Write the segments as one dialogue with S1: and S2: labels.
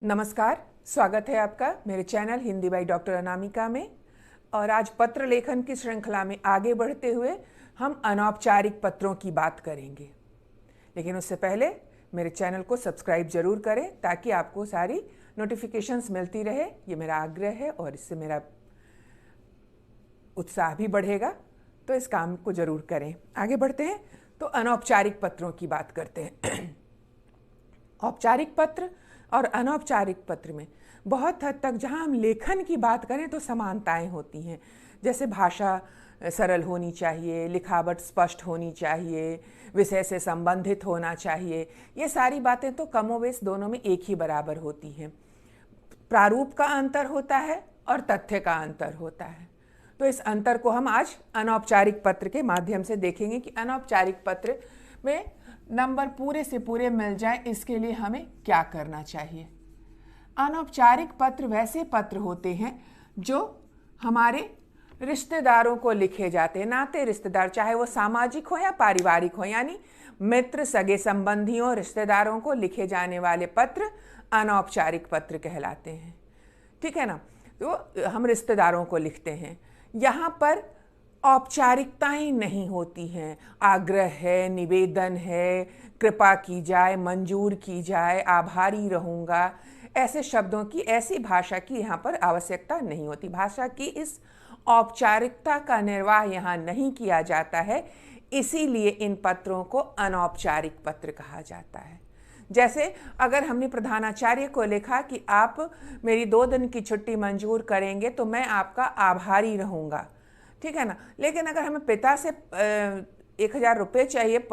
S1: नमस्कार, स्वागत है आपका मेरे channel Hindi by doctor Anamika में। और आज पत्र लेखन की श्रृंखला में आगे बढ़ते हुए हम अनौपचारिक पत्रों की बात करेंगे। लेकिन उससे पहले मेरे चैनल को सब्सक्राइब जरूर करें ताकि आपको सारी नोटिफिकेशंस मिलती रहे। ये मेरा आग्रह है और इससे मेरा उत्साह भी बढ़ेगा, तो इस काम को जरूर करें। आगे बढ़ते हैं तो अनौपचारिक पत्रों की बात करते हैं। औपचारिक पत्र और अनौपचारिक पत्र में बहुत हद तक जहाँ हम लेखन की बात करें तो समानताएं होती हैं। जैसे भाषा सरल होनी चाहिए, लिखावट स्पष्ट होनी चाहिए, विषय से संबंधित होना चाहिए। ये सारी बातें तो कमोवेश दोनों में एक ही बराबर होती हैं। प्रारूप का अंतर होता है और तथ्य का अंतर होता है। तो इस अंतर को हम आज अनौपचारिक पत्र के माध्यम से देखेंगे कि अनौपचारिक पत्र में नंबर पूरे से पूरे मिल जाए, इसके लिए हमें क्या करना चाहिए। अनौपचारिक पत्र वैसे पत्र होते हैं जो हमारे रिश्तेदारों को लिखे जाते हैं। नाते रिश्तेदार, चाहे वो सामाजिक हो या पारिवारिक हो, यानी मित्र, सगे संबंधियों, रिश्तेदारों को लिखे जाने वाले पत्र अनौपचारिक पत्र कहलाते हैं। ठीक है ना। तो हम रिश्तेदारों को लिखते हैं। यहाँ पर औपचारिकताएं नहीं होती हैं। आग्रह है, निवेदन है, कृपा की जाए, मंजूर की जाए, आभारी रहूँगा, ऐसे शब्दों की, ऐसी भाषा की यहाँ पर आवश्यकता नहीं होती। भाषा की इस औपचारिकता का निर्वाह यहाँ नहीं किया जाता है, इसीलिए इन पत्रों को अनौपचारिक पत्र कहा जाता है। जैसे अगर हमने प्रधानाचार्य को लिखा कि आप मेरी 2 दिन की छुट्टी मंजूर करेंगे तो मैं आपका आभारी रहूँगा, ठीक है ना। लेकिन अगर हमें पिता से 1000 रुपये चाहिए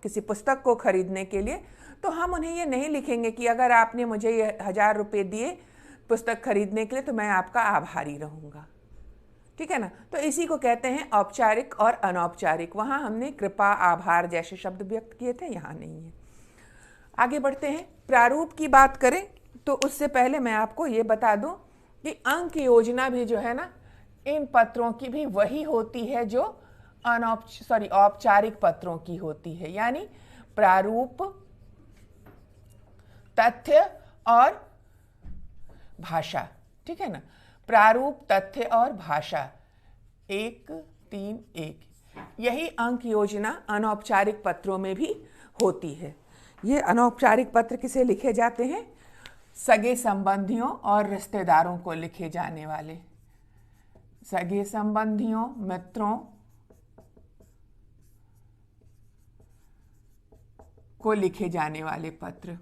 S1: किसी पुस्तक को खरीदने के लिए, तो हम उन्हें ये नहीं लिखेंगे कि अगर आपने मुझे ये 1000 रुपये दिए पुस्तक खरीदने के लिए तो मैं आपका आभारी रहूँगा, ठीक है ना। तो इसी को कहते हैं औपचारिक और अनौपचारिक। वहाँ हमने कृपा, आभार जैसे शब्द व्यक्त किए थे, यहाँ नहीं है। आगे बढ़ते हैं। प्रारूप की बात करें तो उससे पहले मैं आपको ये बता दूं कि अंक योजना भी जो है ना, इन पत्रों की भी वही होती है जो औपचारिक पत्रों की होती है। यानी प्रारूप, तथ्य और भाषा, ठीक है ना। प्रारूप, तथ्य और भाषा 1, 3, 1, यही अंक योजना अनौपचारिक पत्रों में भी होती है। ये अनौपचारिक पत्र किसे लिखे जाते हैं? सगे संबंधियों और रिश्तेदारों को लिखे जाने वाले, सगे संबंधियों, मित्रों को लिखे जाने वाले पत्र,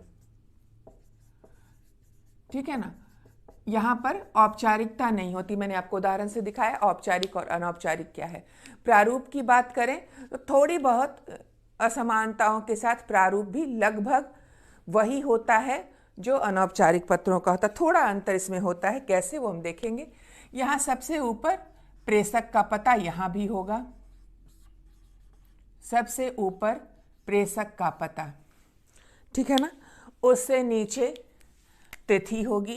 S1: ठीक है ना। यहाँ पर औपचारिकता नहीं होती। मैंने आपको उदाहरण से दिखाया औपचारिक और अनौपचारिक क्या है। प्रारूप की बात करें तो थोड़ी बहुत असमानताओं के साथ प्रारूप भी लगभग वही होता है जो अनौपचारिक पत्रों का होता है। थोड़ा अंतर इसमें होता है, कैसे वो हम देखेंगे। यहाँ सबसे ऊपर प्रेषक का पता यहाँ भी होगा, सबसे ऊपर प्रेषक का पता, ठीक है ना। उससे नीचे तिथि होगी,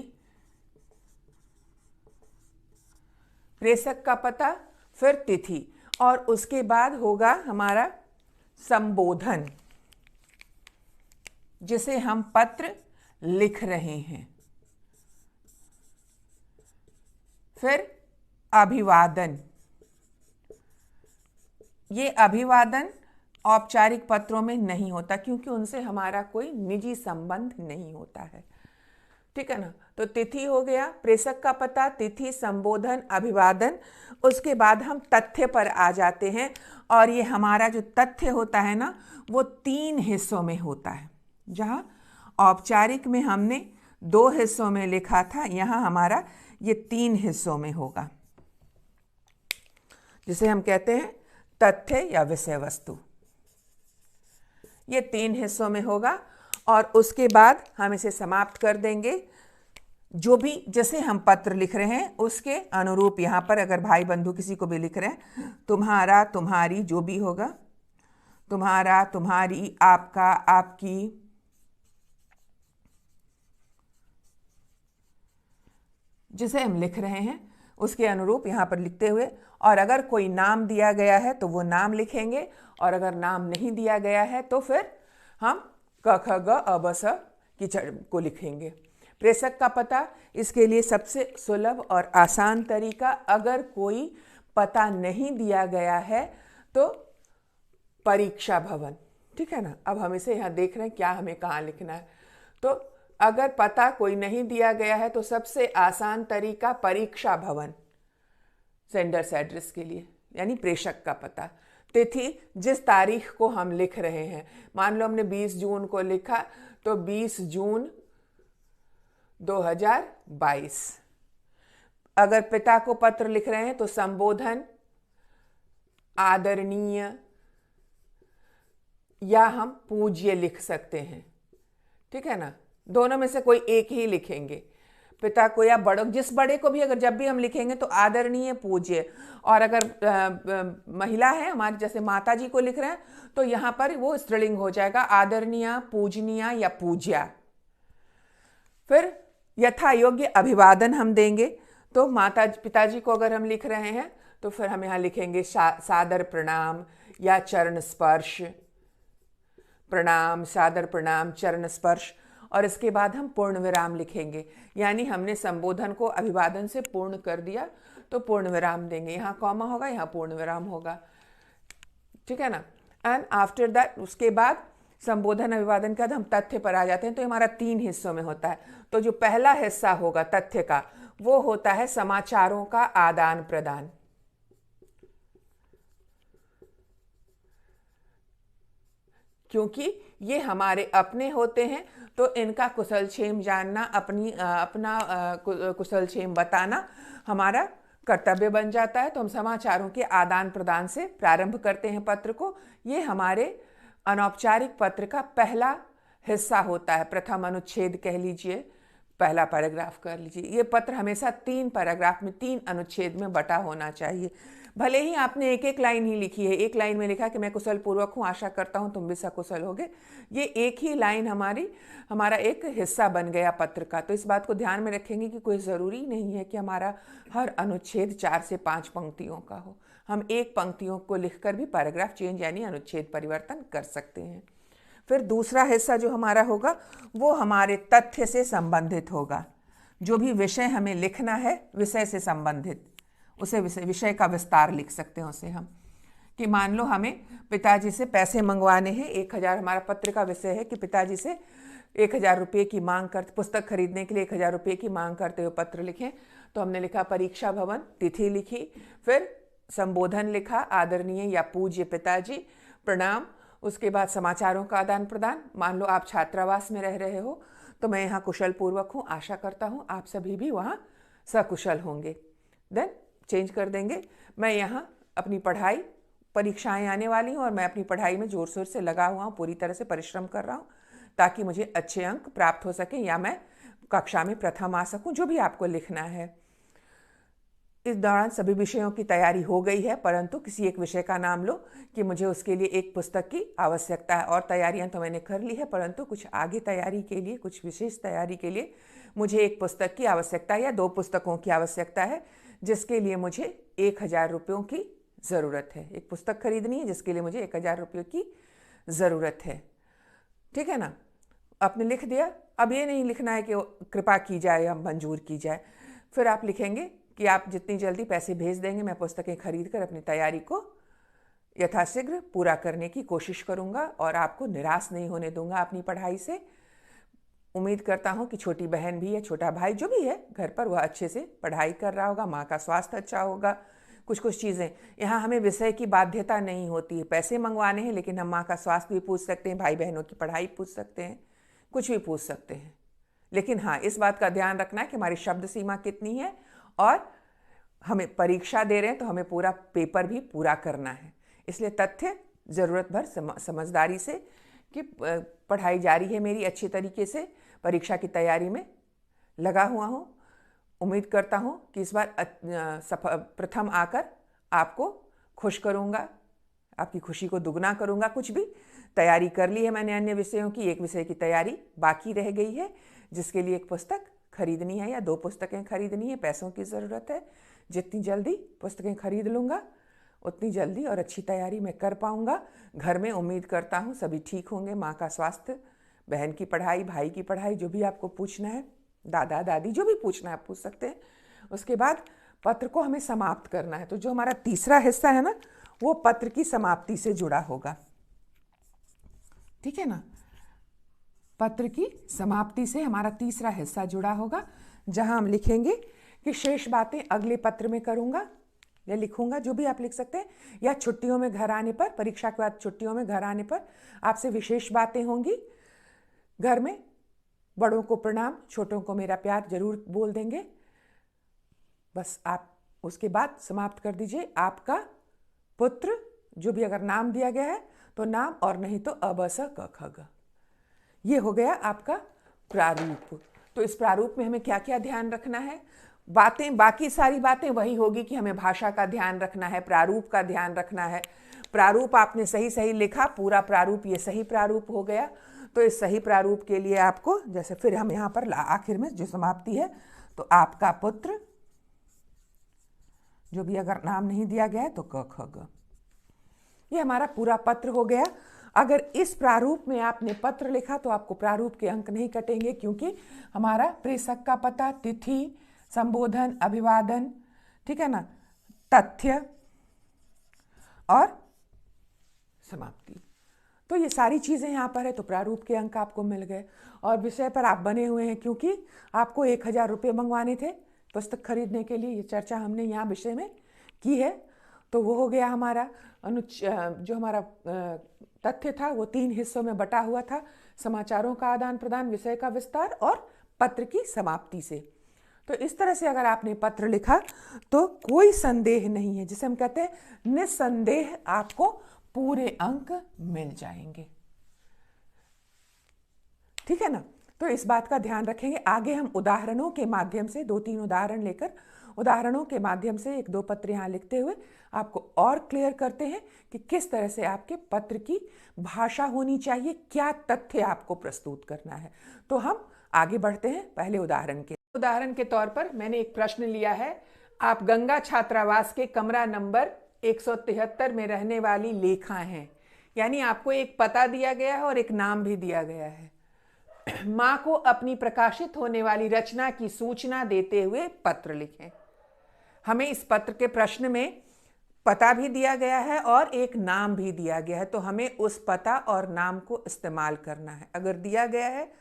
S1: प्रेषक का पता, फिर तिथि, और उसके बाद होगा हमारा संबोधन, जिसे हम पत्र लिख रहे हैं। फिर अभिवादन। ये अभिवादन औपचारिक पत्रों में नहीं होता क्योंकि उनसे हमारा कोई निजी संबंध नहीं होता है, ठीक है ना। तो तिथि हो गया, प्रेषक का पता, तिथि, संबोधन, अभिवादन। उसके बाद हम तथ्य पर आ जाते हैं, और ये हमारा जो तथ्य होता है ना, वो 3 हिस्सों में होता है। जहाँ औपचारिक में हमने 2 हिस्सों में लिखा था, यहाँ हमारा ये 3 हिस्सों में होगा, जिसे हम कहते हैं तथ्य या विषय वस्तु। ये 3 हिस्सों में होगा, और उसके बाद हम इसे समाप्त कर देंगे। जो भी जैसे हम पत्र लिख रहे हैं उसके अनुरूप यहाँ पर अगर भाई बंधु किसी को भी लिख रहे हैं, तुम्हारा, तुम्हारी, जो भी होगा, तुम्हारा, तुम्हारी, आपका, आपकी, जिसे हम लिख रहे हैं उसके अनुरूप यहाँ पर लिखते हुए, और अगर कोई नाम दिया गया है तो वो नाम लिखेंगे, और अगर नाम नहीं दिया गया है तो फिर हम क, ख, ग, अ, ब, स को लिखेंगे। प्रेषक का पता, इसके लिए सबसे सुलभ और आसान तरीका, अगर कोई पता नहीं दिया गया है तो परीक्षा भवन, ठीक है ना। अब हम इसे यहाँ देख रहे हैं क्या हमें कहाँ लिखना है। तो अगर पता कोई नहीं दिया गया है तो सबसे आसान तरीका परीक्षा भवन, सेंडर्स एड्रेस के लिए, यानी प्रेषक का पता। तिथि जिस तारीख को हम लिख रहे हैं, मान लो हमने 20 जून को लिखा तो 20 जून 2022। अगर पिता को पत्र लिख रहे हैं तो संबोधन आदरणीय या हम पूज्य लिख सकते हैं, ठीक है ना। दोनों में से कोई एक ही लिखेंगे, पिता को या बड़ों, जिस बड़े को भी अगर जब भी हम लिखेंगे तो आदरणीय, पूज्य। और अगर महिला है हमारी, जैसे माता जी को लिख रहे हैं तो यहाँ पर वो स्त्रीलिंग हो जाएगा, आदरणीय, पूजनीय या पूज्या। फिर यथा योग्य अभिवादन हम देंगे, तो पिताजी को अगर हम लिख रहे हैं तो फिर हम यहाँ लिखेंगे सादर प्रणाम या चरण स्पर्श, प्रणाम, सादर प्रणाम, चरण स्पर्श। और इसके बाद हम पूर्ण विराम लिखेंगे, यानी हमने संबोधन को अभिवादन से पूर्ण कर दिया तो पूर्ण विराम देंगे। यहाँ कॉमा होगा, यहाँ पूर्ण विराम होगा, ठीक है ना। एंड आफ्टर दैट, उसके बाद संबोधन अभिवादन के बाद हम तथ्य पर आ जाते हैं। तो हमारा 3 हिस्सों में होता है। तो जो पहला हिस्सा होगा तथ्य का, वो होता है समाचारों का आदान प्रदान। क्योंकि ये हमारे अपने होते हैं तो इनका कुशलक्षेम जानना, अपना कुशलक्षेम बताना हमारा कर्तव्य बन जाता है। तो हम समाचारों के आदान प्रदान से प्रारंभ करते हैं पत्र को। ये हमारे अनौपचारिक पत्र का पहला हिस्सा होता है, प्रथम अनुच्छेद कह लीजिए, पहला पैराग्राफ कर लीजिए। ये पत्र हमेशा 3 पैराग्राफ में, 3 अनुच्छेद में बटा होना चाहिए। भले ही आपने एक एक लाइन ही लिखी है, एक लाइन में लिखा कि मैं कुशल पूर्वक हूँ, आशा करता हूँ तुम भी सकुशल होगे, ये एक ही लाइन हमारा एक हिस्सा बन गया पत्र का। तो इस बात को ध्यान में रखेंगे कि कोई ज़रूरी नहीं है कि हमारा हर अनुच्छेद 4 से 5 पंक्तियों का हो। हम 1 पंक्तियों को लिखकर भी पैराग्राफ चेंज यानी अनुच्छेद परिवर्तन कर सकते हैं। फिर दूसरा हिस्सा जो हमारा होगा वो हमारे तथ्य से संबंधित होगा। जो भी विषय हमें लिखना है, विषय से संबंधित, उसे विषय का विस्तार लिख सकते हैं उसे हम, कि मान लो हमें पिताजी से पैसे मंगवाने हैं, 1000, हमारा पत्र का विषय है कि पिताजी से 1000 रुपये की मांग करते, पुस्तक खरीदने के लिए 1000 रुपये की मांग करते हुए पत्र लिखें। तो हमने लिखा परीक्षा भवन, तिथि लिखी, फिर संबोधन लिखा आदरणीय या पूज्य पिताजी, प्रणाम, उसके बाद समाचारों का आदान प्रदान। मान लो आप छात्रावास में रह रहे हो तो मैं यहाँ कुशल पूर्वक हूँ, आशा करता हूँ आप सभी भी वहाँ सकुशल होंगे। देन चेंज कर देंगे, मैं यहाँ अपनी पढ़ाई, परीक्षाएं आने वाली हूँ और मैं अपनी पढ़ाई में ज़ोर शोर से लगा हुआ हूँ, पूरी तरह से परिश्रम कर रहा हूँ ताकि मुझे अच्छे अंक प्राप्त हो सके या मैं कक्षा में प्रथम आ सकूँ, जो भी आपको लिखना है। इस दौरान सभी विषयों की तैयारी हो गई है, परंतु किसी एक विषय का नाम लो कि मुझे उसके लिए एक पुस्तक की आवश्यकता है। और तैयारियां तो मैंने कर ली है, परंतु कुछ आगे तैयारी के लिए, कुछ विशेष तैयारी के लिए मुझे एक पुस्तक की आवश्यकता है या 2 पुस्तकों की आवश्यकता है, जिसके लिए मुझे 1000 रुपयों की ज़रूरत है। एक पुस्तक खरीदनी है जिसके लिए मुझे 1000 रुपये की ज़रूरत है, ठीक है ना। आपने लिख दिया। अब ये नहीं लिखना है कि कृपा की जाए या मंजूर की जाए। फिर आप लिखेंगे कि आप जितनी जल्दी पैसे भेज देंगे मैं पुस्तकें खरीद कर अपनी तैयारी को यथाशीघ्र पूरा करने की कोशिश करूंगा और आपको निराश नहीं होने दूंगा अपनी पढ़ाई से। उम्मीद करता हूं कि छोटी बहन भी या छोटा भाई जो भी है घर पर, वह अच्छे से पढ़ाई कर रहा होगा, माँ का स्वास्थ्य अच्छा होगा। कुछ चीज़ें यहाँ हमें विषय की बाध्यता नहीं होती है, पैसे मंगवाने हैं लेकिन हम माँ का स्वास्थ्य भी पूछ सकते हैं, भाई बहनों की पढ़ाई पूछ सकते हैं, कुछ भी पूछ सकते हैं। लेकिन हाँ, इस बात का ध्यान रखना है कि हमारी शब्द सीमा कितनी है और हमें परीक्षा दे रहे हैं तो हमें पूरा पेपर भी पूरा करना है। इसलिए तथ्य ज़रूरत भर समझदारी से कि पढ़ाई जारी है मेरी, अच्छी तरीके से परीक्षा की तैयारी में लगा हुआ हूँ। उम्मीद करता हूँ कि इस बार प्रथम आकर आपको खुश करूँगा, आपकी खुशी को दुगना करूँगा। कुछ भी तैयारी कर ली है मैंने अन्य विषयों की, एक विषय की तैयारी बाकी रह गई है जिसके लिए एक पुस्तक खरीदनी है या 2 पुस्तकें खरीदनी है, पैसों की ज़रूरत है। जितनी जल्दी पुस्तकें खरीद लूँगा उतनी जल्दी और अच्छी तैयारी मैं कर पाऊँगा। घर में उम्मीद करता हूँ सभी ठीक होंगे, माँ का स्वास्थ्य, बहन की पढ़ाई, भाई की पढ़ाई, जो भी आपको पूछना है दादा दादी जो भी पूछना है आप पूछ सकते हैं। उसके बाद पत्र को हमें समाप्त करना है, तो जो हमारा तीसरा हिस्सा है ना वो पत्र की समाप्ति से जुड़ा होगा, ठीक है ना। पत्र की समाप्ति से हमारा तीसरा हिस्सा जुड़ा होगा, जहां हम लिखेंगे कि शेष बातें अगले पत्र में करूंगा या लिखूंगा, जो भी आप लिख सकते हैं, या छुट्टियों में घर आने पर, परीक्षा के बाद छुट्टियों में घर आने पर आपसे विशेष बातें होंगी। घर में बड़ों को प्रणाम, छोटों को मेरा प्यार जरूर बोल देंगे। बस आप उसके बाद समाप्त कर दीजिए। आपका पुत्र, जो भी अगर नाम दिया गया है तो नाम, और नहीं तो अ ब स क ख ग। ये हो गया आपका प्रारूप। तो इस प्रारूप में हमें क्या क्या ध्यान रखना है? बातें, बाकी सारी बातें वही होगी कि हमें भाषा का ध्यान रखना है, प्रारूप का ध्यान रखना है। प्रारूप आपने सही सही लिखा, पूरा प्रारूप ये सही प्रारूप हो गया। तो इस सही प्रारूप के लिए आपको, जैसे फिर हम यहाँ पर आखिर में जो समाप्ति है, तो आपका पुत्र, जो भी अगर नाम नहीं दिया गया है तो क ख ग। ये हमारा पूरा पत्र हो गया। अगर इस प्रारूप में आपने पत्र लिखा तो आपको प्रारूप के अंक नहीं कटेंगे, क्योंकि हमारा प्रेषक का पता, तिथि, संबोधन, अभिवादन, ठीक है ना, तथ्य और समाप्ति, तो ये सारी चीज़ें यहाँ पर है। तो प्रारूप के अंक आपको मिल गए। और विषय पर आप बने हुए हैं, क्योंकि आपको 1000 रुपये मंगवाने थे पुस्तक खरीदने के लिए। ये चर्चा हमने यहाँ विषय में की है। तो वो हो गया हमारा जो हमारा तथ्य था वो 3 हिस्सों में बटा हुआ था, समाचारों का आदान प्रदान, विषय का विस्तार और पत्र की समाप्ति से। तो इस तरह से अगर आपने पत्र लिखा तो कोई संदेह नहीं है, जिसे हम कहते हैं निस्संदेह आपको पूरे अंक मिल जाएंगे, ठीक है ना। तो इस बात का ध्यान रखेंगे। आगे हम उदाहरणों के माध्यम से 2-3 उदाहरण लेकर, उदाहरणों के माध्यम से 1-2 पत्र यहाँ लिखते हुए आपको और क्लियर करते हैं कि किस तरह से आपके पत्र की भाषा होनी चाहिए, क्या तथ्य आपको प्रस्तुत करना है। तो हम आगे बढ़ते हैं पहले उदाहरण के तौर पर मैंने एक प्रश्न लिया है। आप गंगा छात्रावास के कमरा नंबर 173 में रहने वाली लेखा हैं। यानी आपको एक पता दिया गया है और एक नाम भी दिया गया है। माँ को अपनी प्रकाशित होने वाली रचना की सूचना देते हुए पत्र लिखें। हमें इस पत्र के प्रश्न में पता भी दिया गया है और एक नाम भी दिया गया है, तो हमें उस पता और नाम को इस्तेमाल करना है। अगर दिया गया है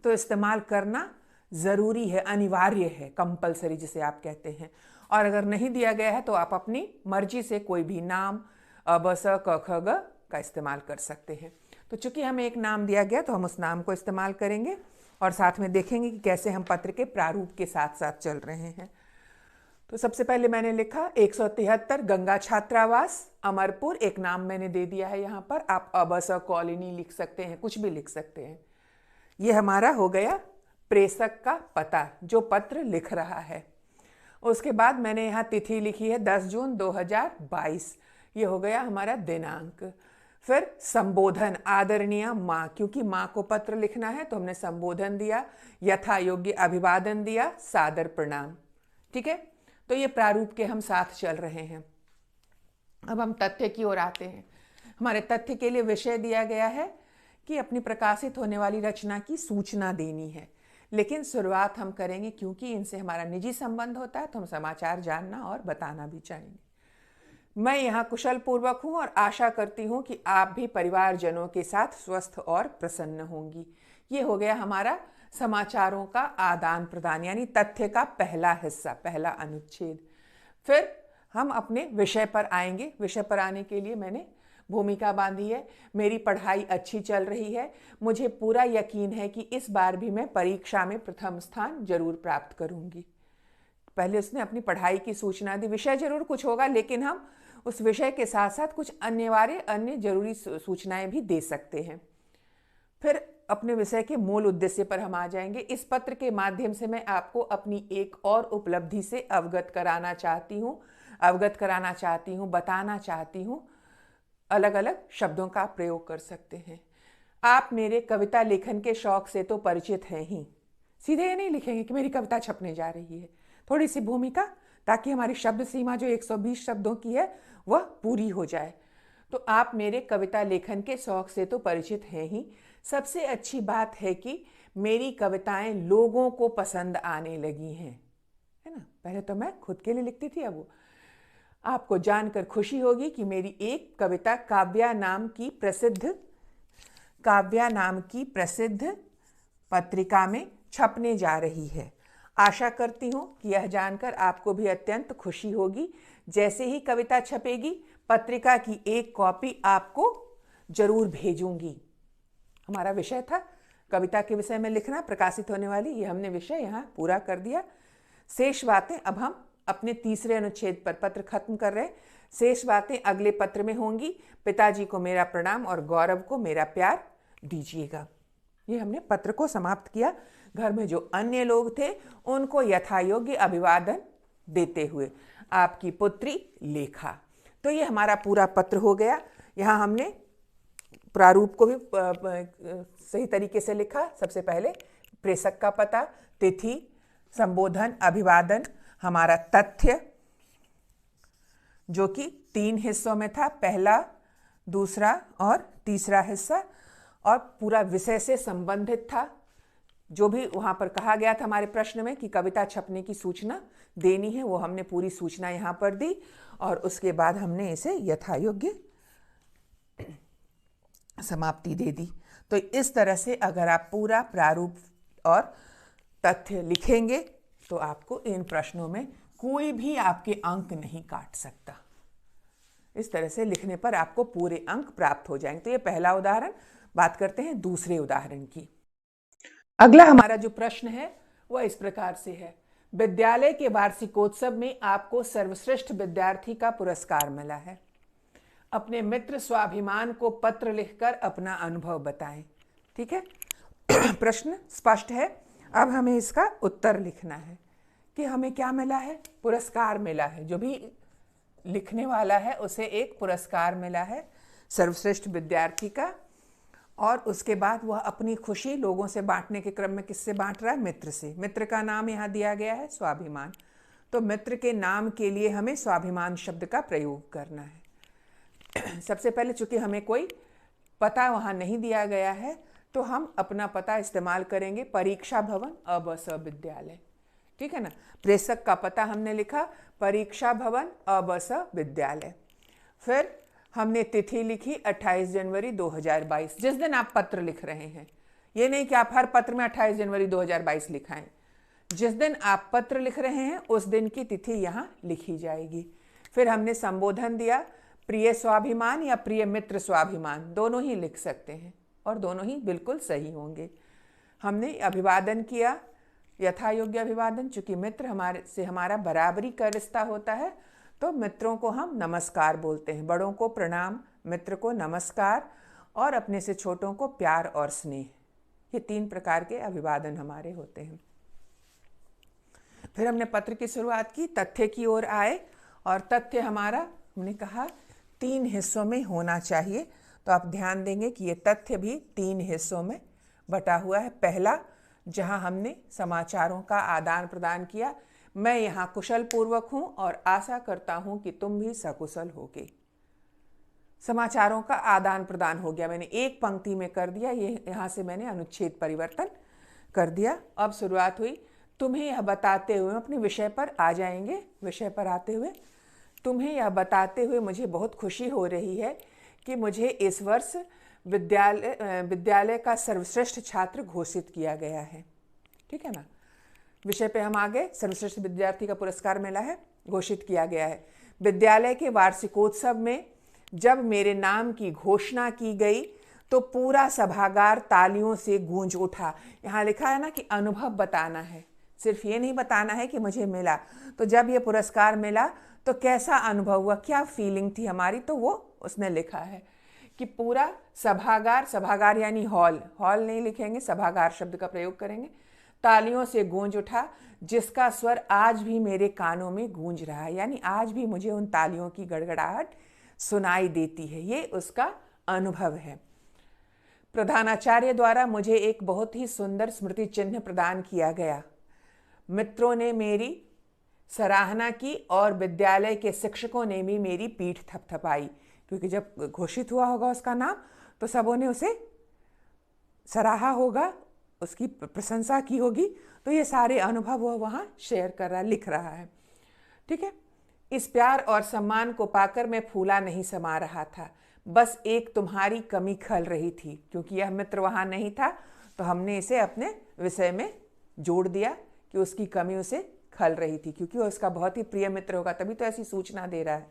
S1: तो इस्तेमाल करना ज़रूरी है, अनिवार्य है, कंपलसरी जिसे आप कहते हैं। और अगर नहीं दिया गया है तो आप अपनी मर्जी से कोई भी नाम अ ब स क ख ग का इस्तेमाल कर सकते हैं। तो चूंकि हमें एक नाम दिया गया तो हम उस नाम को इस्तेमाल करेंगे और साथ में देखेंगे कि कैसे हम पत्र के प्रारूप के साथ साथ चल रहे हैं। तो सबसे पहले मैंने लिखा 173 गंगा छात्रावास अमरपुर, एक नाम मैंने दे दिया है यहाँ पर। आप अ ब स कॉलोनी लिख सकते हैं, कुछ भी लिख सकते हैं। ये हमारा हो गया प्रेषक का पता, जो पत्र लिख रहा है। उसके बाद मैंने यहाँ तिथि लिखी है 10 जून 2022, ये हो गया हमारा दिनांक। फिर संबोधन, आदरणीय माँ, क्योंकि माँ को पत्र लिखना है तो हमने संबोधन दिया, यथा योग्य अभिवादन दिया, सादर प्रणाम, ठीक है। तो ये प्रारूप के हम साथ चल रहे हैं। अब हम तथ्य की ओर आते हैं। हमारे तथ्य के लिए विषय दिया गया है कि अपनी प्रकाशित होने वाली रचना की सूचना देनी है। लेकिन शुरुआत हम करेंगे, क्योंकि इनसे हमारा निजी संबंध होता है, तो हम समाचार जानना और बताना भी चाहेंगे। मैं यहाँ कुशल पूर्वक हूँ और आशा करती हूँ कि आप भी परिवारजनों के साथ स्वस्थ और प्रसन्न होंगी। ये हो गया हमारा समाचारों का आदान प्रदान, यानी तथ्य का पहला हिस्सा, पहला अनुच्छेद। फिर हम अपने विषय पर आएंगे। विषय पर आने के लिए मैंने भूमिका बांधी है। मेरी पढ़ाई अच्छी चल रही है, मुझे पूरा यकीन है कि इस बार भी मैं परीक्षा में प्रथम स्थान जरूर प्राप्त करूंगी। पहले उसने अपनी पढ़ाई की सूचना दी। विषय जरूर कुछ होगा, लेकिन हम उस विषय के साथ साथ कुछ अन्य जरूरी सूचनाएं भी दे सकते हैं। फिर अपने विषय के मूल उद्देश्य पर हम आ जाएंगे। इस पत्र के माध्यम से मैं आपको अपनी एक और उपलब्धि से अवगत कराना चाहती हूँ, बताना चाहती हूँ। अलग अलग शब्दों का प्रयोग कर सकते हैं। आप मेरे कविता लेखन के शौक से तो परिचित हैं ही। सीधे ये नहीं लिखेंगे कि मेरी कविता छपने जा रही है, थोड़ी सी भूमिका, ताकि हमारी शब्द सीमा जो 120 शब्दों की है वह पूरी हो जाए। तो आप मेरे कविता लेखन के शौक से तो परिचित हैं ही। सबसे अच्छी बात है कि मेरी कविताएं लोगों को पसंद आने लगी हैं, है ना। पहले तो मैं खुद के लिए लिखती थी, अब वो आपको जानकर खुशी होगी कि मेरी एक कविता काव्या नाम की प्रसिद्ध पत्रिका में छपने जा रही है। आशा करती हूँ कि यह जानकर आपको भी अत्यंत खुशी होगी। जैसे ही कविता छपेगी पत्रिका की एक कॉपी आपको जरूर भेजूंगी। हमारा विषय था कविता के विषय में लिखना, प्रकाशित होने वाली, ये हमने विषय यहाँ पूरा कर दिया। शेष बातें अब हम अपने तीसरे अनुच्छेद पर पत्र खत्म कर रहे हैं। शेष बातें अगले पत्र में होंगी। पिताजी को मेरा प्रणाम और गौरव को मेरा प्यार दीजिएगा। ये हमने पत्र को समाप्त किया। घर में जो अन्य लोग थे उनको यथायोग्य अभिवादन देते हुए, आपकी पुत्री लेखा। तो ये हमारा पूरा पत्र हो गया। यहाँ हमने प्रारूप को भी सही तरीके से लिखा। सबसे पहले प्रेषक का पता, तिथि, संबोधन, अभिवादन, हमारा तथ्य जो कि 3 हिस्सों में था, पहला, दूसरा और तीसरा हिस्सा, और पूरा विषय से संबंधित था। जो भी वहाँ पर कहा गया था हमारे प्रश्न में कि कविता छपने की सूचना देनी है, वो हमने पूरी सूचना यहाँ पर दी और उसके बाद हमने इसे यथायोग्य समाप्ति दे दी। तो इस तरह से अगर आप पूरा प्रारूप और तथ्य लिखेंगे तो आपको इन प्रश्नों में कोई भी आपके अंक नहीं काट सकता। इस तरह से लिखने पर आपको पूरे अंक प्राप्त हो जाएंगे। तो ये पहला उदाहरण। बात करते हैं दूसरे उदाहरण की। अगला हमारा जो प्रश्न है वह इस प्रकार से है। विद्यालय के वार्षिकोत्सव में आपको सर्वश्रेष्ठ विद्यार्थी का पुरस्कार मिला है। अपने मित्र स्वाभिमान को पत्र लिखकर अपना अनुभव बताएं। ठीक है, प्रश्न स्पष्ट है। अब हमें इसका उत्तर लिखना है कि हमें क्या मिला है। पुरस्कार मिला है। जो भी लिखने वाला है उसे एक पुरस्कार मिला है सर्वश्रेष्ठ विद्यार्थी का, और उसके बाद वह अपनी खुशी लोगों से बांटने के क्रम में किससे बांट रहा है? मित्र से। मित्र का नाम यहाँ दिया गया है स्वाभिमान। तो मित्र के नाम के लिए हमें स्वाभिमान शब्द का प्रयोग करना है। सबसे पहले चूंकि हमें कोई पता वहाँ नहीं दिया गया है तो हम अपना पता इस्तेमाल करेंगे, परीक्षा भवन अबस विद्यालय। ठीक है ना। प्रेषक का पता हमने लिखा परीक्षा भवन अबस विद्यालय। फिर हमने तिथि लिखी 28 जनवरी 2022, जिस दिन आप पत्र लिख रहे हैं। ये नहीं कि आप हर पत्र में 28 जनवरी 2022 लिखाएं। जिस दिन आप पत्र लिख रहे हैं उस दिन की तिथि यहाँ लिखी जाएगी। फिर हमने संबोधन दिया, प्रिय स्वाभिमान या प्रिय मित्र स्वाभिमान, दोनों ही लिख सकते हैं और दोनों ही बिल्कुल सही होंगे। हमने अभिवादन किया, यथायोग्य अभिवादन। चूंकि मित्र हमारे से हमारा बराबरी का रिश्ता होता है तो मित्रों को हम नमस्कार बोलते हैं। बड़ों को प्रणाम, मित्र को नमस्कार और अपने से छोटों को प्यार और स्नेह। ये 3 प्रकार के अभिवादन हमारे होते हैं। फिर हमने पत्र की शुरुआत की, तथ्य की ओर आए और तथ्य हमारा हमने कहा 3 हिस्सों में होना चाहिए। तो आप ध्यान देंगे कि ये तथ्य भी 3 हिस्सों में बटा हुआ है। पहला, जहां हमने समाचारों का आदान प्रदान किया, मैं यहाँ कुशल पूर्वक हूँ और आशा करता हूँ कि तुम भी सकुशल होगे। समाचारों का आदान प्रदान हो गया, मैंने एक पंक्ति में कर दिया। ये यहाँ से मैंने अनुच्छेद परिवर्तन कर दिया। अब शुरुआत हुई, तुम्हें यह बताते हुए, अपने विषय पर आ जाएंगे। विषय पर आते हुए, तुम्हें यह बताते हुए मुझे बहुत खुशी हो रही है कि मुझे इस वर्ष विद्यालय का सर्वश्रेष्ठ छात्र घोषित किया गया है। ठीक है ना। विषय पे हम आ गए, सर्वश्रेष्ठ विद्यार्थी का पुरस्कार मिला है, घोषित किया गया है। विद्यालय के वार्षिकोत्सव में जब मेरे नाम की घोषणा की गई तो पूरा सभागार तालियों से गूंज उठा। यहाँ लिखा है ना कि अनुभव बताना है, सिर्फ ये नहीं बताना है कि मुझे मिला। तो जब ये पुरस्कार मिला तो कैसा अनुभव हुआ, क्या फीलिंग थी हमारी, तो वो उसने लिखा है कि पूरा सभागार, सभागार यानी हॉल, हॉल नहीं लिखेंगे, सभागार शब्द का प्रयोग करेंगे, तालियों से गूंज उठा, जिसका स्वर आज भी मेरे कानों में गूंज रहा है। यानी आज भी मुझे उन तालियों की गड़गड़ाहट सुनाई देती है। ये उसका अनुभव है। प्रधानाचार्य द्वारा मुझे एक बहुत ही सुंदर स्मृति चिन्ह प्रदान किया गया। मित्रों ने मेरी सराहना की और विद्यालय के शिक्षकों ने भी मेरी पीठ थपथपाई, क्योंकि जब घोषित हुआ होगा उसका नाम तो सबों ने उसे सराहा होगा, उसकी प्रशंसा की होगी, तो ये सारे अनुभव वह वहाँ शेयर कर रहा, लिख रहा है। ठीक है। इस प्यार और सम्मान को पाकर मैं फूला नहीं समा रहा था, बस एक तुम्हारी कमी खल रही थी। क्योंकि यह मित्र वहाँ नहीं था तो हमने इसे अपने विषय में जोड़ दिया कि उसकी कमी उसे खल रही थी, क्योंकि वो उसका बहुत ही प्रिय मित्र होगा, तभी तो ऐसी सूचना दे रहा है।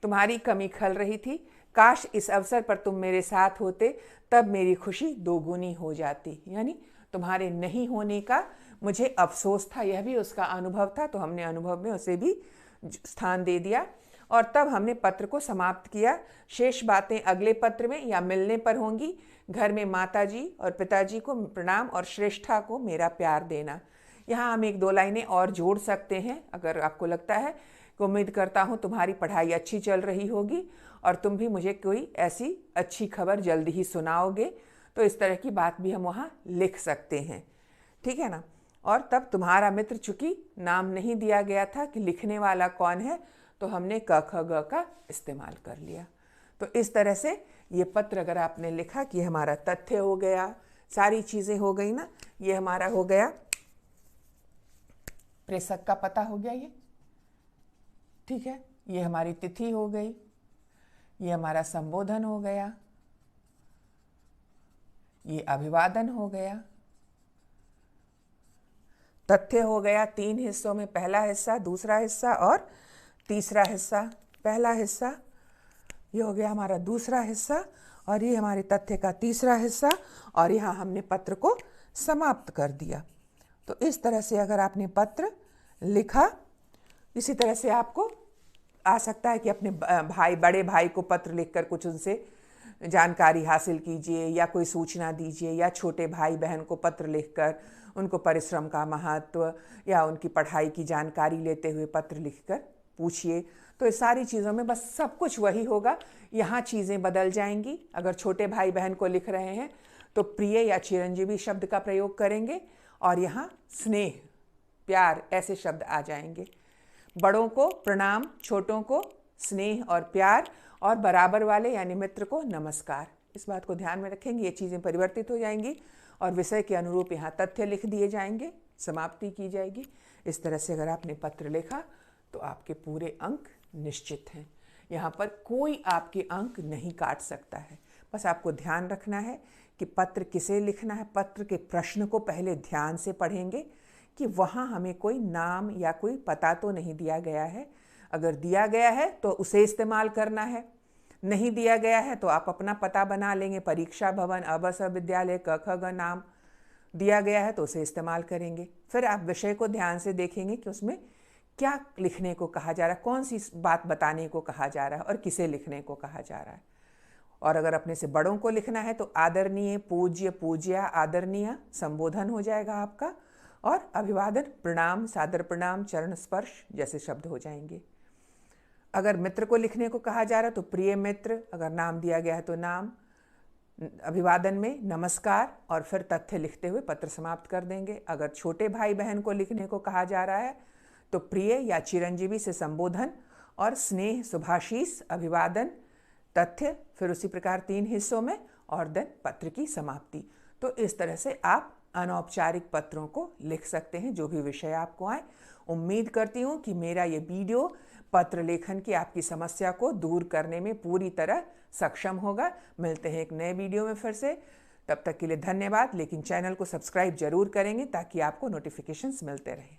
S1: तुम्हारी कमी खल रही थी, काश इस अवसर पर तुम मेरे साथ होते, तब मेरी खुशी दोगुनी हो जाती। यानी तुम्हारे नहीं होने का मुझे अफसोस था, यह भी उसका अनुभव था, तो हमने अनुभव में उसे भी स्थान दे दिया। और तब हमने पत्र को समाप्त किया। शेष बातें अगले पत्र में या मिलने पर होंगी। घर में माताजी और पिताजी को प्रणाम और श्रेष्ठा को मेरा प्यार देना। यहाँ हम 1-2 लाइनें और जोड़ सकते हैं अगर आपको लगता है। उम्मीद करता हूँ तुम्हारी पढ़ाई अच्छी चल रही होगी और तुम भी मुझे कोई ऐसी अच्छी खबर जल्दी ही सुनाओगे। तो इस तरह की बात भी हम वहाँ लिख सकते हैं, ठीक है ना। और तब तुम्हारा मित्र, चूंकि नाम नहीं दिया गया था कि लिखने वाला कौन है, तो हमने क ख ग का इस्तेमाल कर लिया। तो इस तरह से ये पत्र अगर आपने लिखा कि हमारा तथ्य हो गया, सारी चीज़ें हो गई ना, ये हमारा हो गया प्रेषक का पता हो गया ये, ठीक है। ये हमारी तिथि हो गई, ये हमारा संबोधन हो गया, ये अभिवादन हो गया, तथ्य हो गया 3 हिस्सों में, पहला हिस्सा, दूसरा हिस्सा और तीसरा हिस्सा। पहला हिस्सा ये हो गया हमारा दूसरा हिस्सा और ये हमारे तथ्य का तीसरा हिस्सा, और यहाँ हमने पत्र को समाप्त कर दिया। तो इस तरह से अगर आपने पत्र लिखा, इसी तरह से आपको आ सकता है कि अपने भाई, बड़े भाई को पत्र लिखकर कुछ उनसे जानकारी हासिल कीजिए या कोई सूचना दीजिए, या छोटे भाई बहन को पत्र लिखकर उनको परिश्रम का महत्व या उनकी पढ़ाई की जानकारी लेते हुए पत्र लिखकर पूछिए। तो इस सारी चीज़ों में बस सब कुछ वही होगा, यहाँ चीज़ें बदल जाएंगी। अगर छोटे भाई बहन को लिख रहे हैं तो प्रिय या चिरंजीवी शब्द का प्रयोग करेंगे, और यहाँ स्नेह, प्यार ऐसे शब्द आ जाएंगे। बड़ों को प्रणाम, छोटों को स्नेह और प्यार, और बराबर वाले यानी मित्र को नमस्कार। इस बात को ध्यान में रखेंगे, ये चीज़ें परिवर्तित हो जाएंगी और विषय के अनुरूप यहाँ तथ्य लिख दिए जाएंगे, समाप्ति की जाएगी। इस तरह से अगर आपने पत्र लिखा तो आपके पूरे अंक निश्चित हैं। यहाँ पर कोई आपके अंक नहीं काट सकता है। बस आपको ध्यान रखना है कि पत्र किसे लिखना है। पत्र के प्रश्न को पहले ध्यान से पढ़ेंगे कि वहाँ हमें कोई नाम या कोई पता तो नहीं दिया गया है। अगर दिया गया है तो उसे इस्तेमाल करना है, नहीं दिया गया है तो आप अपना पता बना लेंगे। परीक्षा भवन, अबस विद्यालय, क ख ग नाम दिया गया है तो उसे इस्तेमाल करेंगे। फिर आप विषय को ध्यान से देखेंगे कि उसमें क्या लिखने को कहा जा रहा है, कौन सी बात बताने को कहा जा रहा है और किसे लिखने को कहा जा रहा है। और अगर अपने से बड़ों को लिखना है तो आदरणीय, पूज्य, पूज्या, आदरणीय संबोधन हो जाएगा आपका, और अभिवादन, प्रणाम, सादर प्रणाम, चरण स्पर्श जैसे शब्द हो जाएंगे। अगर मित्र को लिखने को कहा जा रहा है तो प्रिय मित्र, अगर नाम दिया गया है तो नाम, अभिवादन में नमस्कार, और फिर तथ्य लिखते हुए पत्र समाप्त कर देंगे। अगर छोटे भाई बहन को लिखने को कहा जा रहा है तो प्रिय या चिरंजीवी से संबोधन, और स्नेह, शुभाशीष, अभिवादन, तथ्य, फिर उसी प्रकार 3 हिस्सों में, और देन पत्र की समाप्ति। तो इस तरह से आप अनौपचारिक पत्रों को लिख सकते हैं, जो भी विषय आपको आए। उम्मीद करती हूँ कि मेरा ये वीडियो पत्र लेखन की आपकी समस्या को दूर करने में पूरी तरह सक्षम होगा। मिलते हैं एक नए वीडियो में फिर से, तब तक के लिए धन्यवाद। लेकिन चैनल को सब्सक्राइब जरूर करेंगे ताकि आपको नोटिफिकेशंस मिलते रहें।